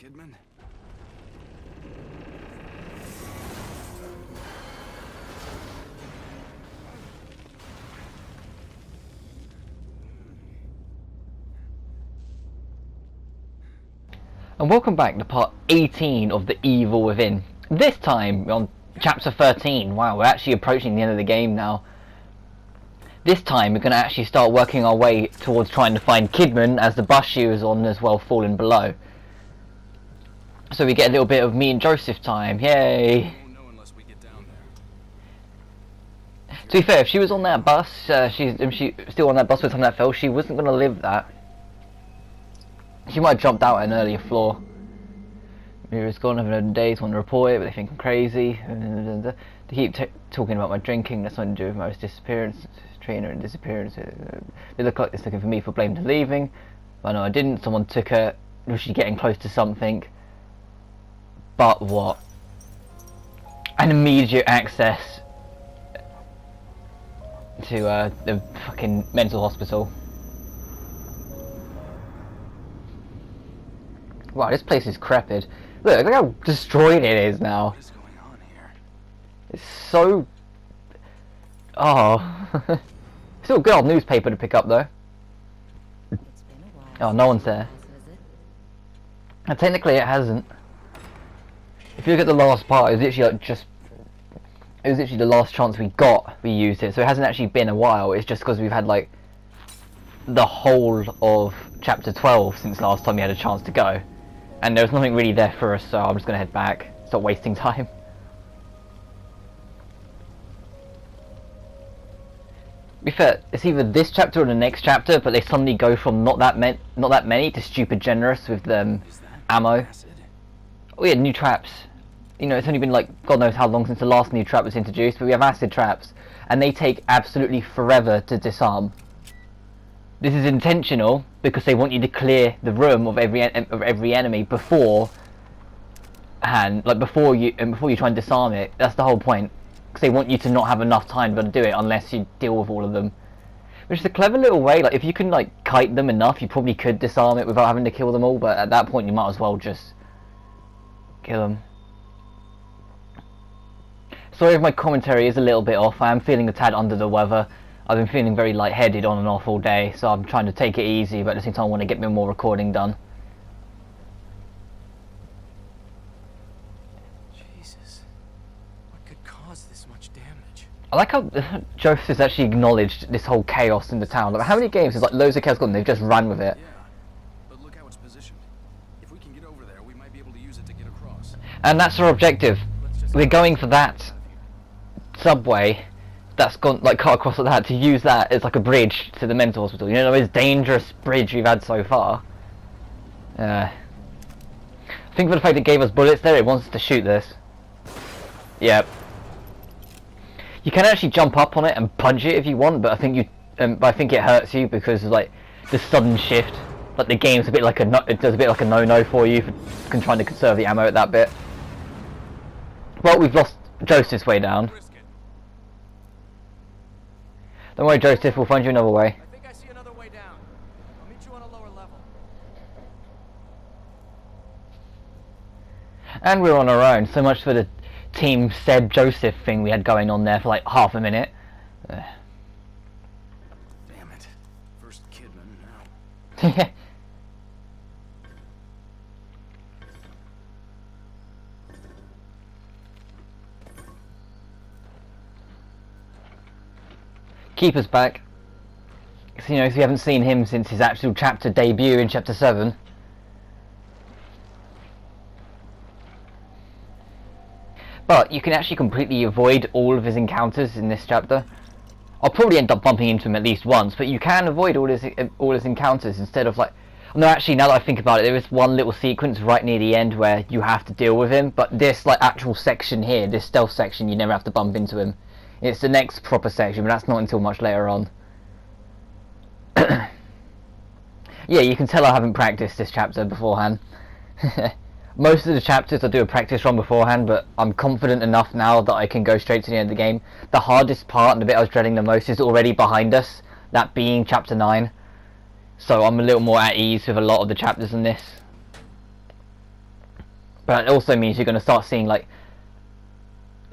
Kidman? And welcome back to part 18 of The Evil Within. This time on chapter 13. Wow, we're actually approaching the end of the game now. This time we're going to actually start working our way towards trying to find Kidman, as the bus she was on as well fallen below. So we get a little bit of me and Joseph time. Yay! To be fair, if she was on that bus, she's still on that bus with something that fell, she wasn't going to live that. She might have jumped out at an earlier floor. Mira's gone, having had days, want to report it, but they think I'm crazy. They keep talking about my drinking, that's nothing to do with my disappearance, trainer and disappearance. They look like they're looking for me for blame to leaving. But no, I didn't. Someone took her. Was she getting close to something? But what? An immediate access to the fucking mental hospital. Wow, this place is crepid. Look how destroyed it is now. What is going on here? It's so... Oh. Still a good old newspaper to pick up though. Oh, no one's there. And technically it hasn't. If you look at the last part, it was literally like just... It was literally the last chance we got, we used it. So it hasn't actually been a while. It's just because we've had like the whole of chapter 12 since last time we had a chance to go. And there was nothing really there for us, so I'm just going to head back. Stop wasting time. To be fair, it's either this chapter or the next chapter, but they suddenly go from not that many to stupid generous with ammo. Acid? Oh yeah, new traps. You know, it's only been like God knows how long since the last new trap was introduced, but we have acid traps, and they take absolutely forever to disarm. This is intentional because they want you to clear the room of every enemy before you try and disarm it. That's the whole point, because they want you to not have enough time to do it unless you deal with all of them. Which is a clever little way. Like if you can like kite them enough, you probably could disarm it without having to kill them all. But at that point, you might as well just kill them. Sorry if my commentary is a little bit off. I am feeling a tad under the weather. I've been feeling very lightheaded on and off all day, so I'm trying to take it easy, but at the same time I want to get me more recording done. Jesus. What could cause this much damage? I like how Joseph has actually acknowledged this whole chaos in the town. Like, how many games has like loads of chaos gone and they've just ran with it? Yeah, but look how it's positioned. If we can get over there, we might be able to use it to get across. And that's our objective. We're going for that subway that's gone like cut across like that, to use that as like a bridge to the mental hospital. You know, the most dangerous bridge we've had so far. I think for the fact it gave us bullets there, it wants us to shoot this. Yep. You can actually jump up on it and punch it if you want, but I think I think it hurts you because of like the sudden shift. Like the game's a bit like it does a bit like a no-no for you for trying to conserve the ammo at that bit. Well, we've lost Joseph's way down. Don't worry, Joseph, we'll find you another way. I think I see another way down. I'll meet you on a lower level. And we're on our own. So much for the Team Seb Joseph thing we had going on there for like half a minute. Damn it. First Kidman, now. Keep us back. So, you know, if you haven't seen him since his actual chapter debut in chapter 7. But you can actually completely avoid all of his encounters in this chapter. I'll probably end up bumping into him at least once, but you can avoid all his encounters instead of like... No, actually, now that I think about it, there is one little sequence right near the end where you have to deal with him, but this like actual section here, this stealth section, you never have to bump into him. It's the next proper section, but that's not until much later on. Yeah, you can tell I haven't practiced this chapter beforehand. Most of the chapters I do a practice run beforehand, but I'm confident enough now that I can go straight to the end of the game. The hardest part and the bit I was dreading the most is already behind us, that being chapter 9. So I'm a little more at ease with a lot of the chapters in this. But it also means you're going to start seeing like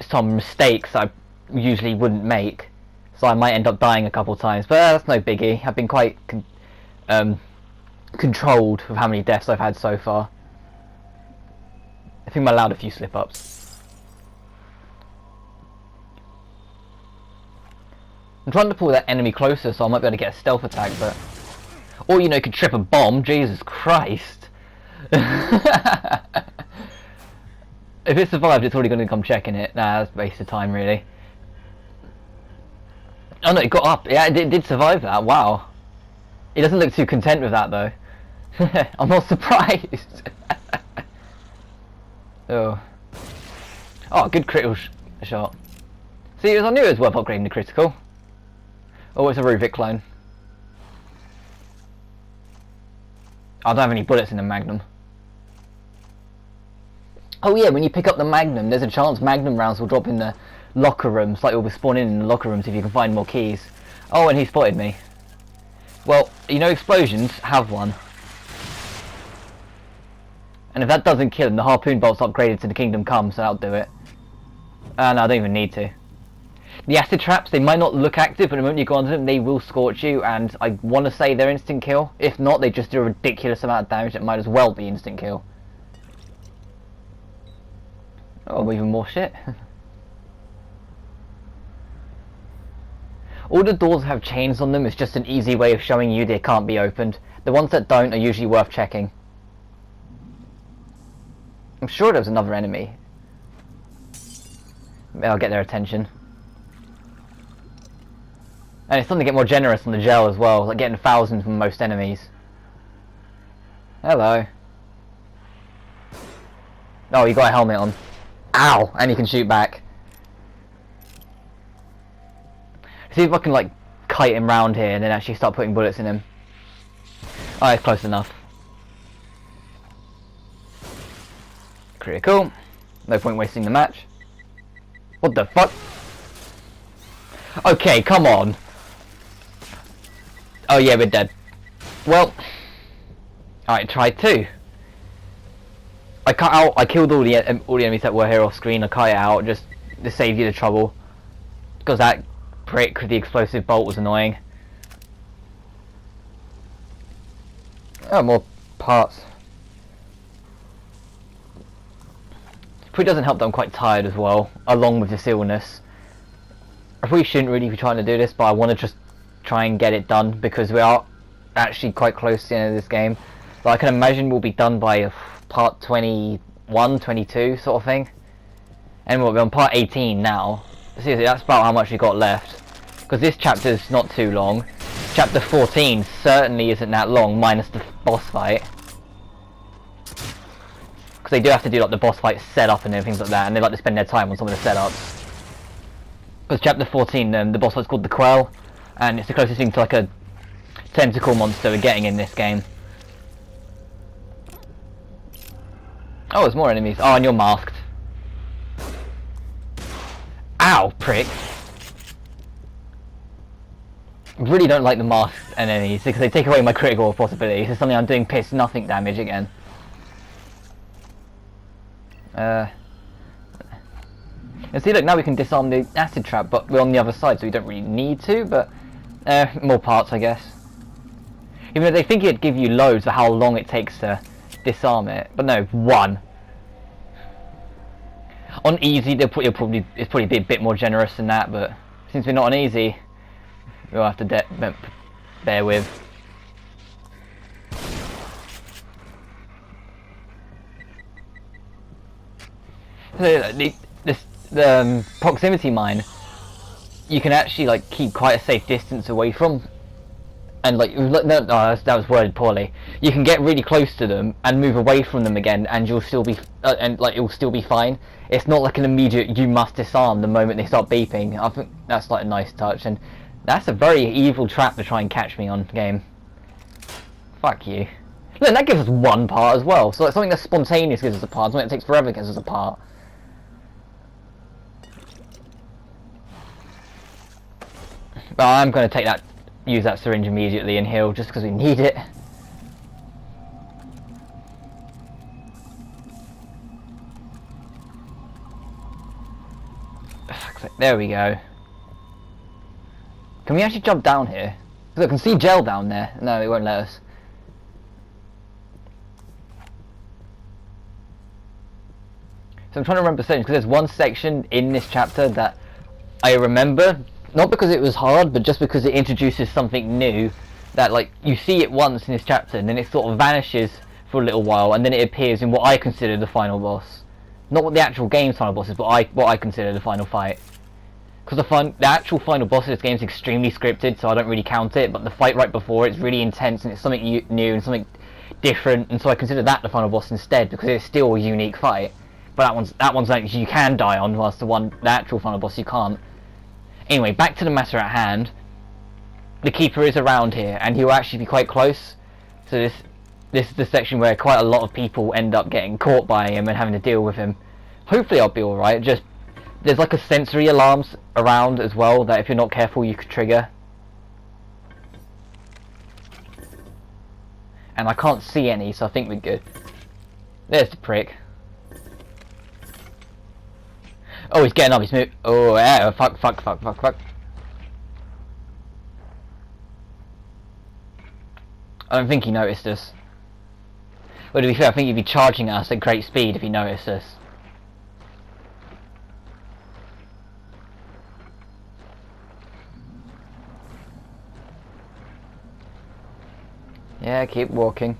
some mistakes I usually wouldn't make, so I might end up dying a couple times, but that's no biggie. I've been quite controlled with how many deaths I've had so far. I think I allowed a few slip-ups. I'm trying to pull that enemy closer so I might be able to get a stealth attack, but... Or, you know, you could trip a bomb, Jesus Christ! If it survived, it's already going to come checking it. Nah, that's a waste of time, really. Oh no, it got up. Yeah, it did survive that. Wow. He doesn't look too content with that, though. I'm not surprised. Oh. Oh, good critical shot. See, I knew it was worth upgrading the critical. Oh, it's a Ruvik clone. I don't have any bullets in the Magnum. Oh yeah, when you pick up the Magnum, there's a chance Magnum rounds will drop in the locker rooms, like it will spawn in the locker rooms if you can find more keys. Oh, and he spotted me. Well, you know explosions have one. And if that doesn't kill him, the harpoon bolt's upgraded to the Kingdom Come, so that'll do it. No, I don't even need to. The acid traps, they might not look active, but the moment you go onto them, they will scorch you, and I want to say they're instant kill. If not, they just do a ridiculous amount of damage that might as well be instant kill. Oh, even more shit. All the doors have chains on them. It's just an easy way of showing you they can't be opened. The ones that don't are usually worth checking. I'm sure there was another enemy. I'll get their attention. And it's something to get more generous on the gel as well, like getting 1,000 from most enemies. Hello. Oh, you got a helmet on. Ow! And you can shoot back. See if I can like kite him round here and then actually start putting bullets in him. Oh, it's close enough. Critical. No point wasting the match. What the fuck? Okay, come on. Oh yeah, we're dead. Well, I tried to. I killed all the enemies that were here off screen. I cut it out just to save you the trouble. Because that prick with the explosive bolt was annoying. Oh, more parts. Probably doesn't help that I'm quite tired as well, along with this illness. I probably shouldn't really be trying to do this, but I want to just try and get it done because we are actually quite close to the end of this game. But I can imagine we'll be done by part 21, 22 sort of thing. And we'll be on part 18 now. Seriously, that's about how much we got left. Because this chapter's not too long. Chapter 14 certainly isn't that long, minus the boss fight. Because they do have to do like the boss fight setup and everything like that, and they like to spend their time on some of the setups. Because chapter 14, the boss fight's called the Quell, and it's the closest thing to like a tentacle monster we're getting in this game. Oh, there's more enemies. Oh, and you're masked. Ow, prick. I really don't like the masked enemies because they take away my critical possibilities. It's something I'm doing piss nothing damage again. And see, look, now we can disarm the acid trap, but we're on the other side, so we don't really need to, but more parts, I guess. Even though they think it'd give you loads for how long it takes to disarm it, but no, one. On easy, it's probably be a bit more generous than that, but since we're not on easy, we'll have to bear with. The proximity mine, you can actually like keep quite a safe distance away from, and like no, that was worded poorly. You can get really close to them and move away from them again, and you'll still be and like it will still be fine. It's not like an immediate you must disarm the moment they start beeping. I think that's like a nice touch, and that's a very evil trap to try and catch me on game. Fuck you. Look, that gives us one part as well. So like something that's spontaneous gives us a part. Something that takes forever gives us a part. But I'm going to use that syringe immediately and heal just because we need it. There we go. Can we actually jump down here? Because I can see gel down there. No, it won't let us. So I'm trying to remember sections, because there's one section in this chapter that I remember, not because it was hard, but just because it introduces something new that, like, you see it once in this chapter and then it sort of vanishes for a little while and then it appears in what I consider the final boss. Not what the actual game's final boss is, but what I consider the final fight. Because the actual final boss of this game is extremely scripted, so I don't really count it, but the fight right before it's really intense and it's something new and something different, and so I consider that the final boss instead, because it's still a unique fight. But that one's like you can die on, whilst the actual final boss you can't. Anyway, back to the matter at hand. The Keeper is around here, and he will actually be quite close. So this is the section where quite a lot of people end up getting caught by him and having to deal with him. Hopefully I'll be alright. Just there's like a sensory alarms around as well that if you're not careful you could trigger. And I can't see any, so I think we're good. There's the prick. Oh, he's getting up, he's moving. Oh, yeah, fuck. I don't think he noticed us. Well, to be fair, I think he'd be charging us at great speed if he noticed us. Yeah, keep walking.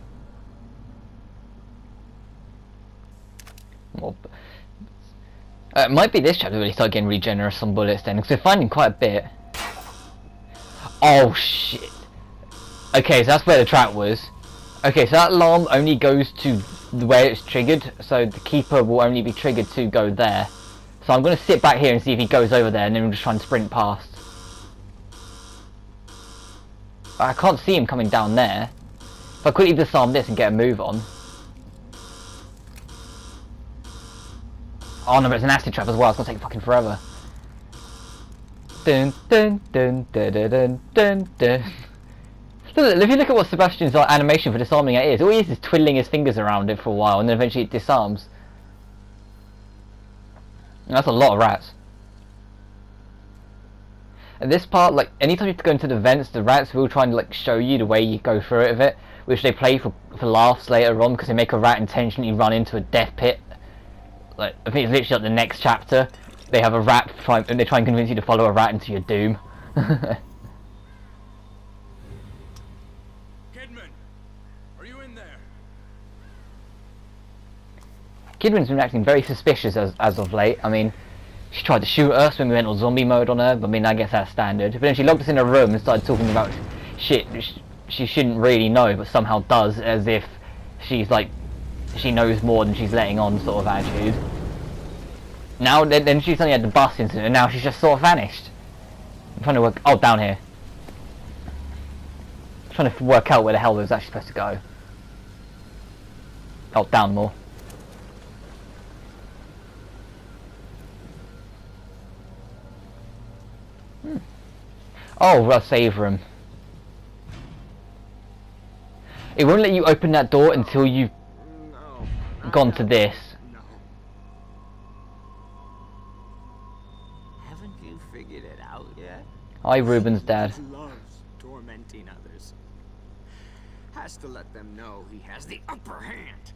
Well, it might be this chapter where they start getting really generous on bullets then, because they're finding quite a bit. Oh shit. Okay, so that's where the trap was. Okay, so that alarm only goes to where it's triggered, so the Keeper will only be triggered to go there. So I'm going to sit back here and see if he goes over there, and then we'll just try and sprint past. I can't see him coming down there. If I quickly disarm this and get a move on. Oh no, but it's an acid trap as well, it's going to take fucking forever. Dun dun dun dun dun dun dun. If you look at what Sebastian's animation for disarming it is, all he is twiddling his fingers around it for a while and then eventually it disarms. And that's a lot of rats. At this part, like, anytime you have to go into the vents, the rats will try and like show you the way you go through it with it, which they play for laughs later on because they make a rat intentionally run into a death pit. Like, I think it's literally like the next chapter. They have a rat and they try and convince you to follow a rat into your doom. Kidman, are you in there? Kidman's been acting very suspicious as of late. I mean, she tried to shoot us when we went on zombie mode on her, but I mean, I guess that's standard. But then she locked us in a room and started talking about shit she shouldn't really know, but somehow does, as if she's like, she knows more than she's letting on sort of attitude. Now, then she's only had the bus incident, and now she's just sort of vanished. I'm trying to work, oh, down here. I'm trying to work out where the hell we was actually supposed to go. Oh, down more. Oh, a save room. It won't let you open that door until you've gone to this. No. Haven't you figured it out yet? Hi, Ruben's dad. He loves tormenting others. Has to let them know he has the upper hand.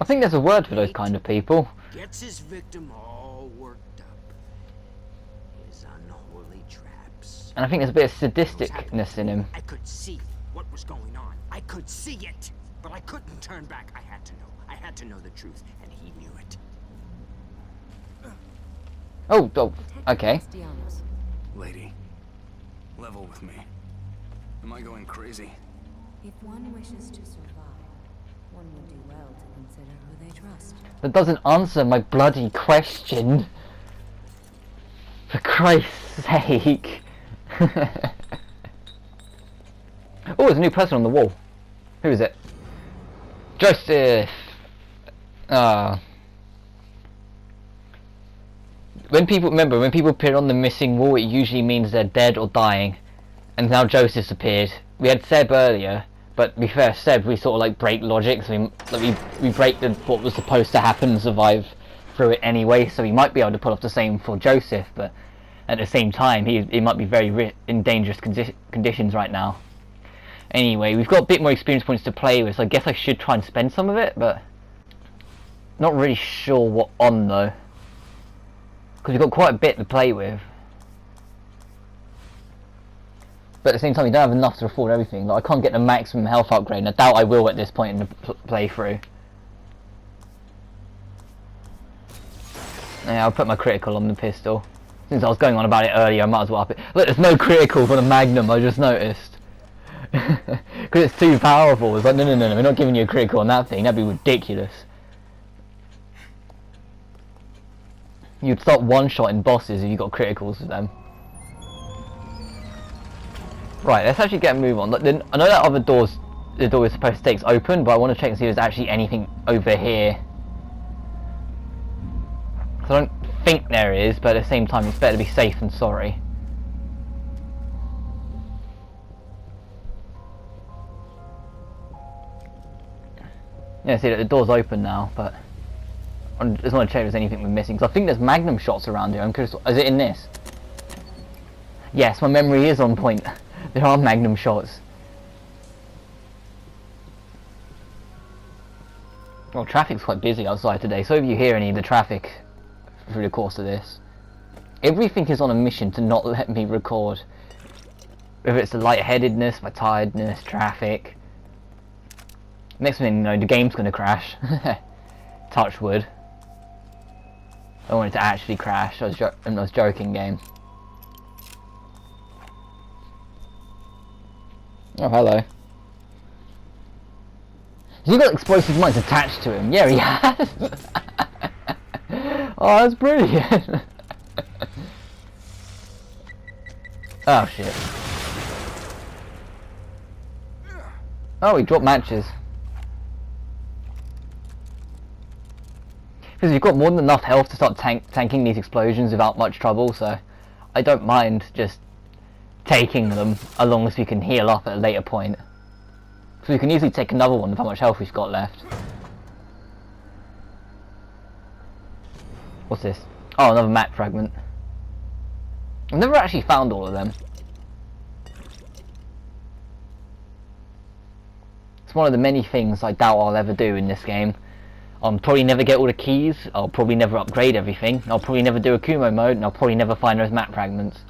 I think there's a word for those kind of people. Gets his victim all worked up. His unholy traps. And I think there's a bit of sadisticness in him. I could see what was going on. I could see it. But I couldn't turn back. I had to know. I had to know the truth. And he knew it. Oh, okay. Lady, level with me. Am I going crazy? If one wishes to survive, one would do well to consider who they trust. That doesn't answer my bloody question. For Christ's sake. Oh, there's a new person on the wall. Who is it? Joseph! When people appear on the missing wall, it usually means they're dead or dying. And now Joseph's appeared. We had Seb earlier, but to be fair, Seb, we sort of like break logic, so we break what was supposed to happen and survive through it anyway, so he might be able to pull off the same for Joseph, but at the same time, he might be very in dangerous conditions right now. Anyway, we've got a bit more experience points to play with, so I guess I should try and spend some of it, but not really sure what on though, because we've got quite a bit to play with. But at the same time, you don't have enough to afford everything. Like, I can't get the maximum health upgrade, and I doubt I will at this point in the playthrough. Yeah, I'll put my critical on the pistol. Since I was going on about it earlier, I might as well up it. Look, there's no critical for the Magnum, I just noticed. Because it's too powerful. It's like, no, we're not giving you a critical on that thing. That'd be ridiculous. You'd start one-shotting bosses if you got criticals with them. Right, let's actually get a move on. Look, I know that other the door we're supposed to take is open, but I want to check and see if there's actually anything over here. I don't think there is, but at the same time, it's better to be safe than sorry. Yeah, see, the door's open now, but I just want to check if there's anything we're missing. Because I think there's Magnum shots around here. I'm curious, is it in this? Yes, my memory is on point. There are Magnum shots. Well, traffic's quite busy outside today, so if you hear any of the traffic through the course of this, everything is on a mission to not let me record. Whether it's the lightheadedness, my tiredness, traffic. Next thing you know, the game's gonna crash. Touch wood. I don't want it to actually crash. I was joking, game. Oh, hello. Has he got explosive mines attached to him? Yeah, he has. Oh, that's brilliant. Oh, shit. Oh, he dropped matches. Because you've got more than enough health to start tanking these explosions without much trouble, so I don't mind just taking them as long as we can heal up at a later point. So we can easily take another one with how much health we've got left. What's this? Oh, another map fragment. I've never actually found all of them. It's one of the many things I doubt I'll ever do in this game. I'll probably never get all the keys, I'll probably never upgrade everything, I'll probably never do a Kumo mode, and I'll probably never find those map fragments.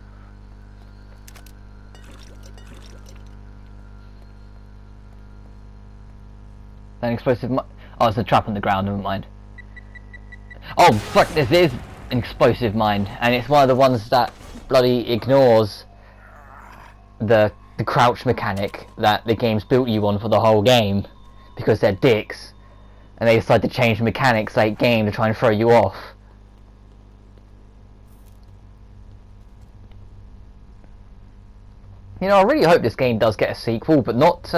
An explosive oh, it's a trap on the ground, never mind. Oh fuck, this is an explosive mine, and it's one of the ones that bloody ignores the crouch mechanic that the game's built you on for the whole game, because they're dicks, and they decide to change the mechanics late game to try and throw you off. You know, I really hope this game does get a sequel, but not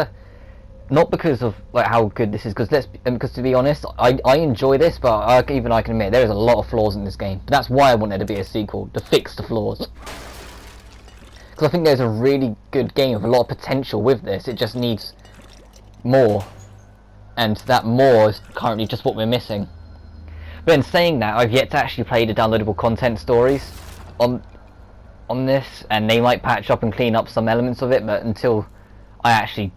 because of like how good this is, because to be honest, I enjoy this, but even I can admit there is a lot of flaws in this game. But that's why I wanted to be a sequel, to fix the flaws. Because I think there's a really good game with a lot of potential with this. It just needs more, and that more is currently just what we're missing. But in saying that, I've yet to actually play the downloadable content stories on this, and they might patch up and clean up some elements of it, but until I actually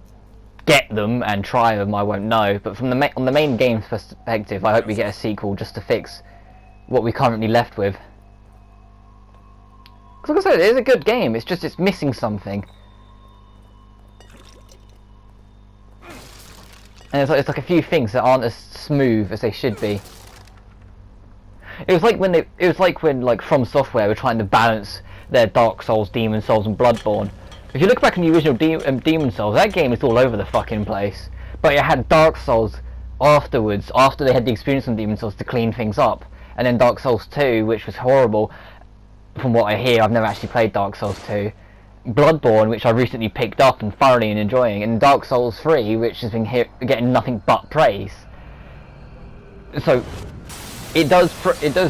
get them and try them, I won't know. But from on the main game's perspective, I hope we get a sequel just to fix what we're currently left with. Because like I said, it is a good game, it's just it's missing something. And it's like a few things that aren't as smooth as they should be. It was like when like From Software were trying to balance their Dark Souls, Demon Souls and Bloodborne. If you look back on the original Demon Souls, that game is all over the fucking place. But it had Dark Souls afterwards, after they had the experience on Demon Souls, to clean things up. And then Dark Souls 2, which was horrible. From what I hear, I've never actually played Dark Souls 2. Bloodborne, which I recently picked up and thoroughly enjoying. And Dark Souls 3, which has been getting nothing but praise. So, it does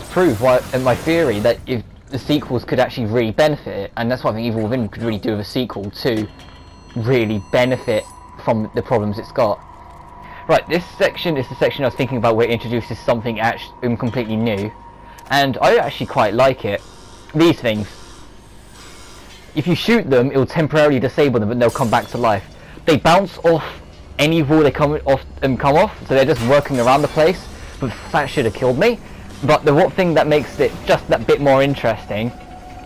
prove my theory that if the sequels could actually really benefit it, and that's what I think Evil Within could really do with a sequel to really benefit from the problems it's got. Right, this section is the section I was thinking about where it introduces something actually completely new. And I actually quite like it. These things. If you shoot them, it will temporarily disable them, but they'll come back to life. They bounce off any wall they come off, so they're just working around the place. But that should have killed me. But the one thing that makes it just that bit more interesting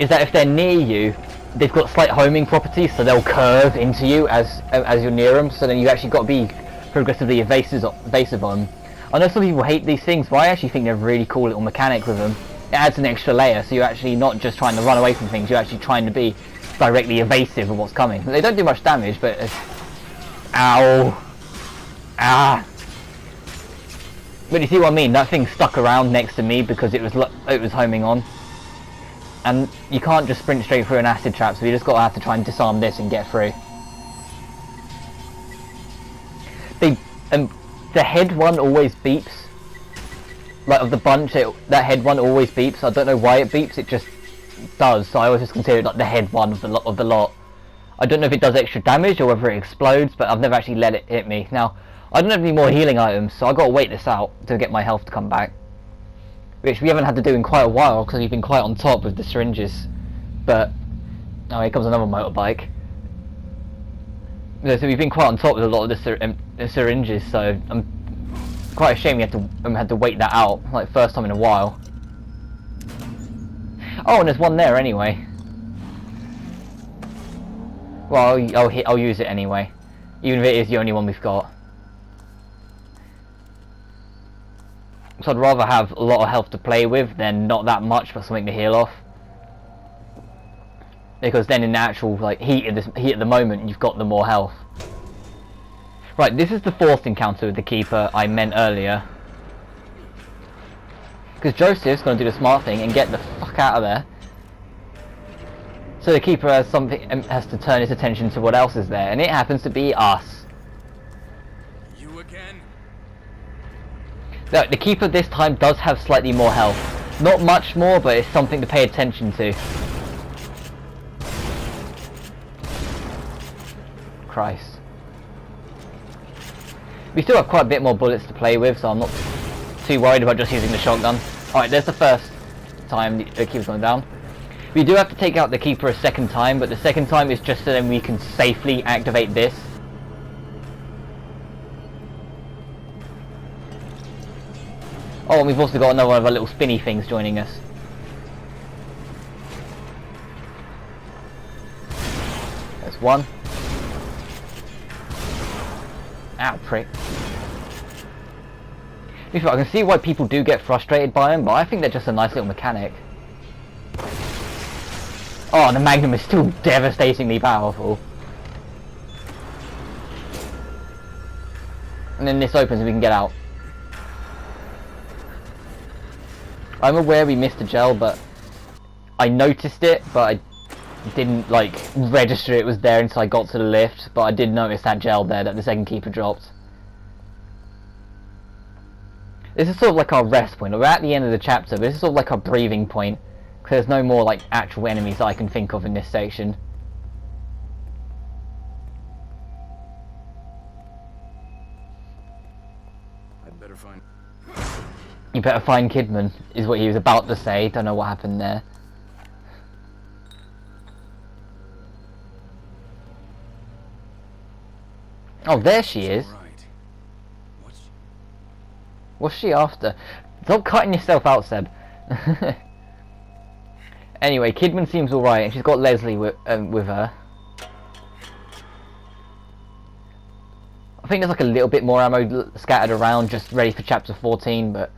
is that if they're near you, they've got slight homing properties, so they'll curve into you as you're near them. So then you actually got to be progressively evasive on them. I know some people hate these things, but I actually think they're a really cool little mechanic with them. It adds an extra layer, so you're actually not just trying to run away from things, you're actually trying to be directly evasive of what's coming. They don't do much damage, but it's... Ow! Ah! But you see what I mean? That thing stuck around next to me because it was homing on. And you can't just sprint straight through an acid trap, so you just got to have to try and disarm this and get through. The head one always beeps. Like of the bunch, that head one always beeps. I don't know why it beeps, it just does. So I always just consider it like the head one of the lot. I don't know if it does extra damage or whether it explodes, but I've never actually let it hit me. Now, I don't have any more healing items, so I've got to wait this out to get my health to come back. Which we haven't had to do in quite a while, because we've been quite on top with the syringes. But, oh, here comes another motorbike. So we've been quite on top with a lot of the syringes, so I'm quite ashamed we had to wait that out, like first time in a while. Oh, and there's one there anyway. Well, I'll use it anyway, even if it is the only one we've got. So I'd rather have a lot of health to play with than not that much but something to heal off. Because then in the actual like heat at the moment, you've got the more health. Right, this is the fourth encounter with the Keeper I meant earlier. Because Joseph's going to do the smart thing and get the fuck out of there. So the Keeper has to turn his attention to what else is there, and it happens to be us. You again? The Keeper this time does have slightly more health. Not much more, but it's something to pay attention to. Christ. We still have quite a bit more bullets to play with, so I'm not too worried about just using the shotgun. Alright, there's the first time the Keeper's gone down. We do have to take out the Keeper a second time, but the second time is just so then we can safely activate this. Oh, and we've also got another one of our little spinny things joining us. There's one. Ow, prick. I can see why people do get frustrated by them, but I think they're just a nice little mechanic. Oh, and the Magnum is still devastatingly powerful. And then this opens and we can get out. I'm aware we missed a gel, but I noticed it, but I didn't like register it was there until I got to the lift, but I did notice that gel there that the second Keeper dropped. This is sort of like our rest point. We're at the end of the chapter, but this is sort of like our breathing point, because there's no more like actual enemies that I can think of in this section. I'd better find... You better find Kidman, is what he was about to say. Don't know what happened there. Oh, there she is. Right. What's she after? Stop cutting yourself out, Seb. Anyway, Kidman seems alright, and she's got Leslie with her. I think there's like a little bit more ammo scattered around, just ready for chapter 14, but...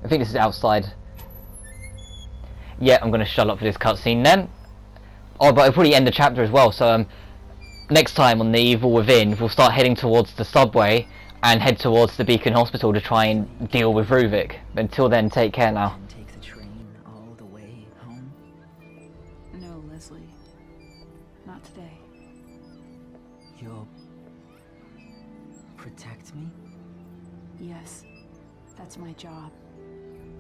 I think this is outside. Yeah, I'm going to shut up for this cutscene then. Oh, but I'll probably end the chapter as well, so next time on The Evil Within, we'll start heading towards the subway and head towards the Beacon Hospital to try and deal with Ruvik. Until then, take care now. Take the train all the way home? No, Leslie. Not today. You'll protect me? Yes, that's my job.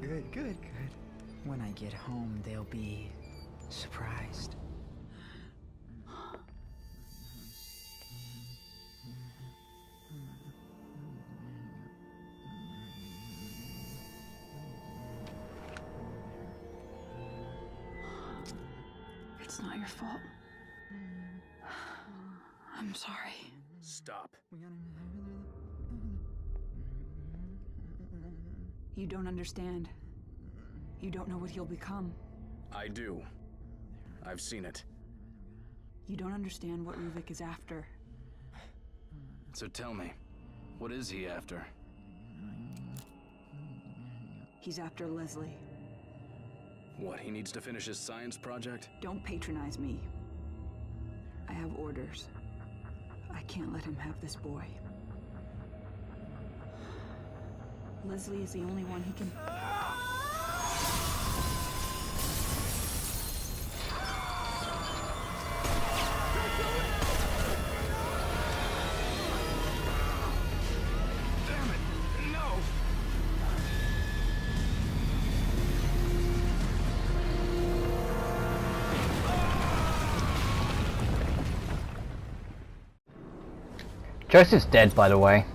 Good, good, good. When I get home, they'll be Surprised? It's not your fault. I'm sorry. Stop. You don't understand. You don't know what he'll become. I do. I've seen it. You don't understand what Ruvik is after. So tell me, what is he after? He's after Leslie. What, he needs to finish his science project? Don't patronize me. I have orders. I can't let him have this boy. Leslie is the only one he can... Damn it! No! Joseph's dead, by the way.